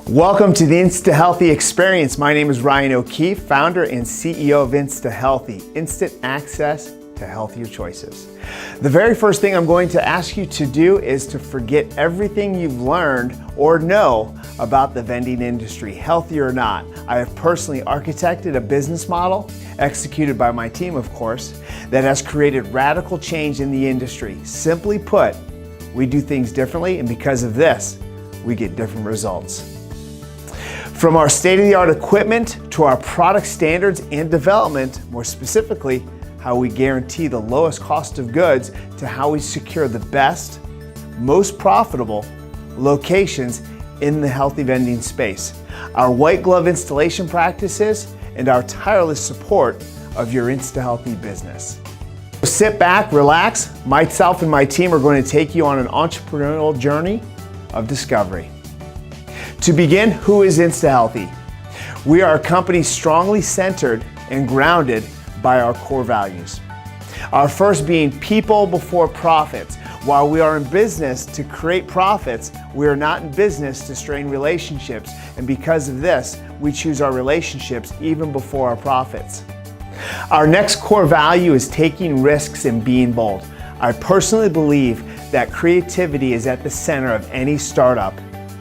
Welcome to the InstaHealthy Experience. My name is Ryan O'Keefe, founder and CEO of InstaHealthy, instant access to healthier choices. The very first thing I'm going to ask you to do is to forget everything you've learned or know about the vending industry, healthy or not. I have personally architected a business model, executed by my team, of course, that has created radical change in the industry. Simply put, we do things differently, and because of this, we get different results. From our state-of-the-art equipment to our product standards and development, more specifically, how we guarantee the lowest cost of goods to how we secure the best, most profitable locations in the healthy vending space, our white glove installation practices, and our tireless support of your InstaHealthy business. Sit back, relax. Myself and my team are going to take you on an entrepreneurial journey of discovery. To begin, who is InstaHealthy? We are a company strongly centered and grounded by our core values. Our first being people before profits. While we are in business to create profits, we are not in business to strain relationships. And because of this, we choose our relationships even before our profits. Our next core value is taking risks and being bold. I personally believe that creativity is at the center of any startup,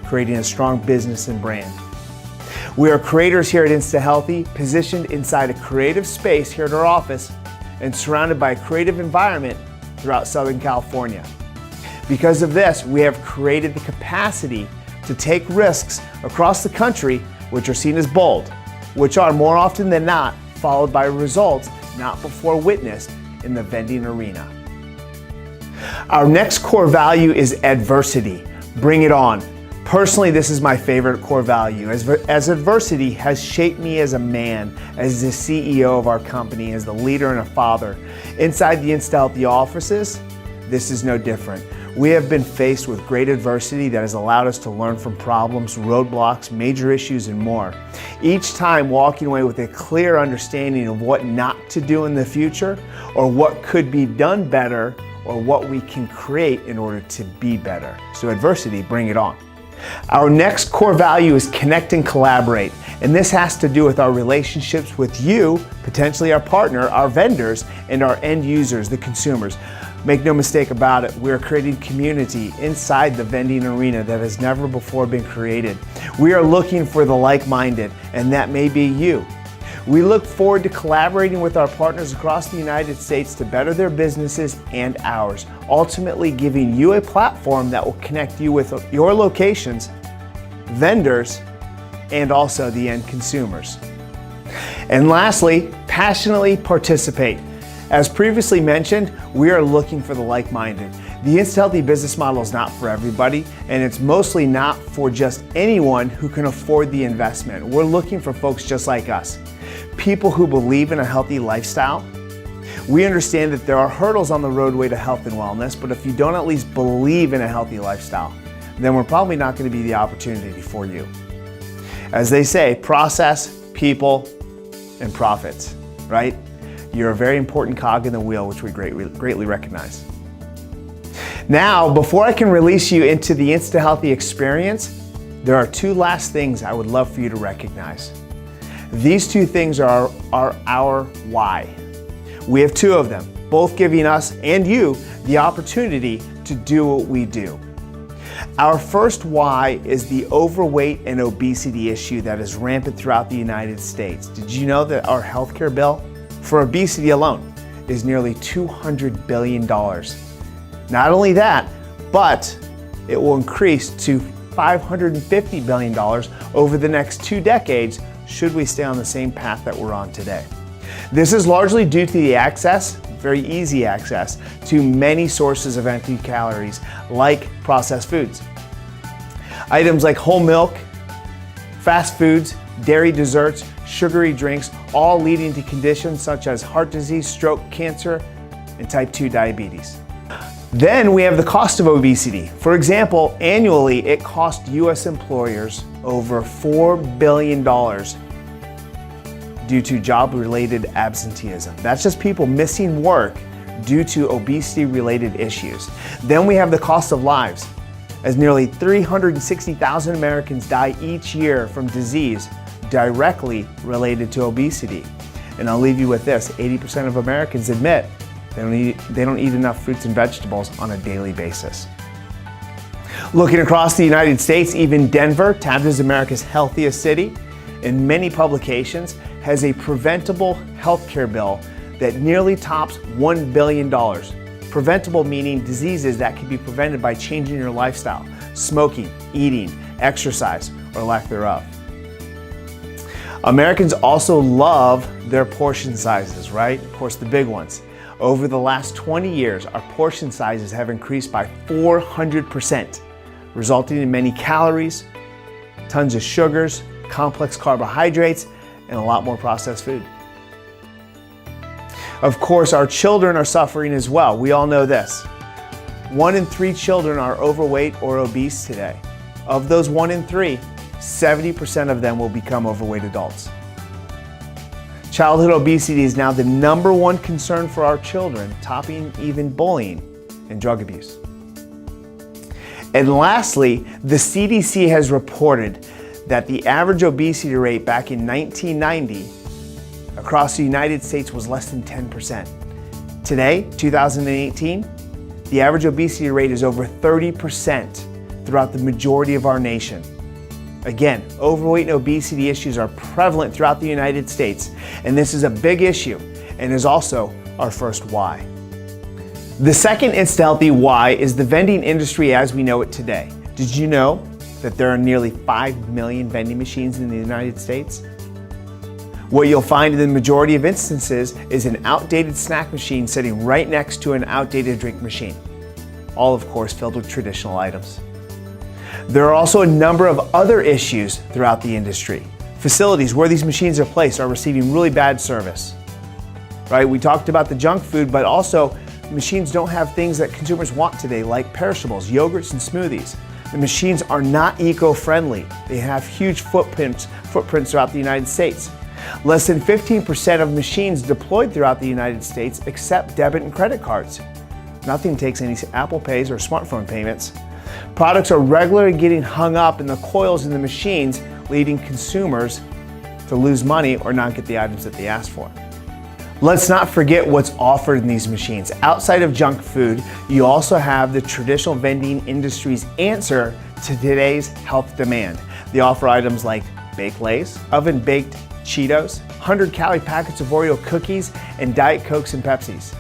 creating a strong business and brand. We are creators here at InstaHealthy, positioned inside a creative space here at our office and surrounded by a creative environment throughout Southern California. Because of this, we have created the capacity to take risks across the country, which are seen as bold, which are more often than not followed by results not before witnessed in the vending arena. Our next core value is adversity. Bring it on. Personally, this is my favorite core value, as adversity has shaped me as a man, as the CEO of our company, as the leader and a father. Inside the InstaHealthy offices, this is no different. We have been faced with great adversity that has allowed us to learn from problems, roadblocks, major issues, and more. Each time walking away with a clear understanding of what not to do in the future, or what could be done better, or what we can create in order to be better. So adversity, bring it on. Our next core value is connect and collaborate, and this has to do with our relationships with you, potentially our partner, our vendors, and our end users, the consumers. Make no mistake about it, we are creating community inside the vending arena that has never before been created. We are looking for the like-minded, and that may be you. We look forward to collaborating with our partners across the United States to better their businesses and ours, ultimately giving you a platform that will connect you with your locations, vendors, and also the end consumers. And lastly, passionately participate. As previously mentioned, we are looking for the like-minded. The InstaHealthy business model is not for everybody, and it's mostly not for just anyone who can afford the investment. We're looking for folks just like us. People who believe in a healthy lifestyle. We understand that there are hurdles on the roadway to health and wellness, but if you don't at least believe in a healthy lifestyle, then we're probably not going to be the opportunity for you. As they say, process, people, and profits, right? You're a very important cog in the wheel, which we greatly recognize. Now, before I can release you into the InstaHealthy experience, there are two last things I would love for you to recognize. These two things are our why. We have two of them, both giving us and you the opportunity to do what we do. Our first why is the overweight and obesity issue that is rampant throughout the United States. Did you know that our healthcare bill for obesity alone is nearly $200 billion? Not only that, but it will increase to $550 billion over the next 2 decades should we stay on the same path that we're on today. This is largely due to the access, very easy access, to many sources of empty calories like processed foods. Items like whole milk, fast foods, dairy desserts, sugary drinks, all leading to conditions such as heart disease, stroke, cancer, and type 2 diabetes. Then we have the cost of obesity. For example, annually it costs US employers over $4 billion due to job-related absenteeism. That's just people missing work due to obesity-related issues. Then we have the cost of lives. as nearly 360,000 Americans die each year from disease directly related to obesity. And I'll leave you with this, 80% of Americans admit they don't eat enough fruits and vegetables on a daily basis. Looking across the United States, even Denver, tabbed as America's healthiest city, in many publications, has a preventable healthcare bill that nearly tops $1 billion. Preventable meaning diseases that can be prevented by changing your lifestyle, smoking, eating, exercise, or lack thereof. Americans also love their portion sizes, right? Of course, the big ones. Over the last 20 years, our portion sizes have increased by 400%, resulting in many calories, tons of sugars, complex carbohydrates, and a lot more processed food. Of course, our children are suffering as well. We all know this. 1 in 3 children are overweight or obese today. Of those 1 in 3, 70% of them will become overweight adults. Childhood obesity is now the #1 concern for our children, topping even bullying and drug abuse. And lastly, the CDC has reported that the average obesity rate back in 1990 across the United States was less than 10%. Today, 2018, the average obesity rate is over 30% throughout the majority of our nation. Again, overweight and obesity issues are prevalent throughout the United States, and this is a big issue and is also our first why. The second InstaHealthy why is the vending industry as we know it today. Did you know that there are nearly 5 million vending machines in the United States? What you'll find in the majority of instances is an outdated snack machine sitting right next to an outdated drink machine, all of course filled with traditional items. There are also a number of other issues throughout the industry. Facilities where these machines are placed are receiving really bad service. Right? We talked about the junk food, but also machines don't have things that consumers want today, like perishables, yogurts, and smoothies. The machines are not eco-friendly. They have huge footprints throughout the United States. Less than 15% of machines deployed throughout the United States accept debit and credit cards. Nothing takes any Apple Pays or smartphone payments. Products are regularly getting hung up in the coils in the machines, leading consumers to lose money or not get the items that they asked for. Let's not forget what's offered in these machines. Outside of junk food, you also have the traditional vending industry's answer to today's health demand. They offer items like baked Lay's, oven-baked Cheetos, 100-calorie packets of Oreo cookies, and Diet Cokes and Pepsis.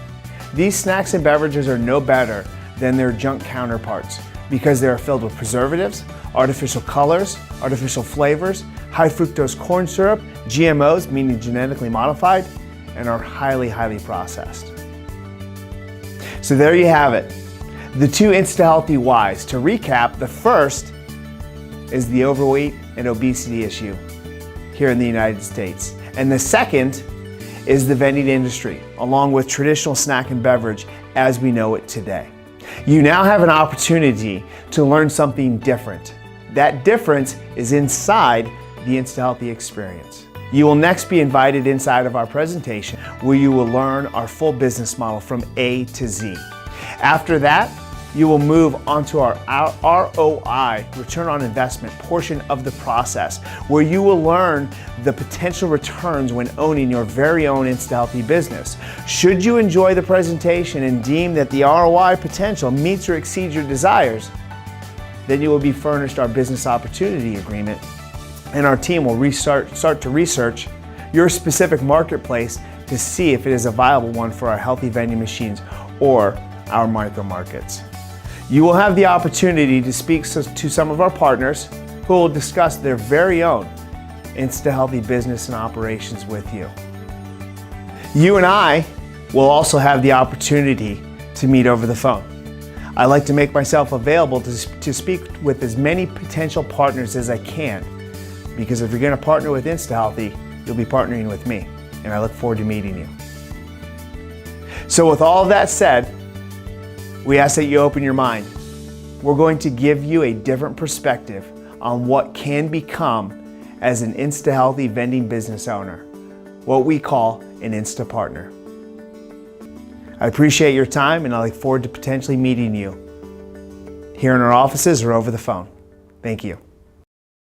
These snacks and beverages are no better than their junk counterparts because they are filled with preservatives, artificial colors, artificial flavors, high fructose corn syrup, GMOs, meaning genetically modified, and are highly, highly processed. So there you have it. The 2 InstaHealthy whys. To recap, the first is the overweight and obesity issue here in the United States. And the second is the vending industry, along with traditional snack and beverage as we know it today. You now have an opportunity to learn something different. That difference is inside the InstaHealthy experience. You will next be invited inside of our presentation where you will learn our full business model from A to Z. After that, you will move onto our ROI, return on investment portion of the process, where you will learn the potential returns when owning your very own InstaHealthy business. Should you enjoy the presentation and deem that the ROI potential meets or exceeds your desires, then you will be furnished our business opportunity agreement, and our team will start to research your specific marketplace to see if it is a viable one for our healthy vending machines or our micro markets. You will have the opportunity to speak to some of our partners who will discuss their very own InstaHealthy business and operations with you. You and I will also have the opportunity to meet over the phone. I like to make myself available to speak with as many potential partners as I can, because if you're going to partner with InstaHealthy, you'll be partnering with me, and I look forward to meeting you. So with all of that said, we ask that you open your mind. We're going to give you a different perspective on what can become as an InstaHealthy vending business owner, what we call an Insta partner. I appreciate your time, and I look forward to potentially meeting you here in our offices or over the phone. Thank you.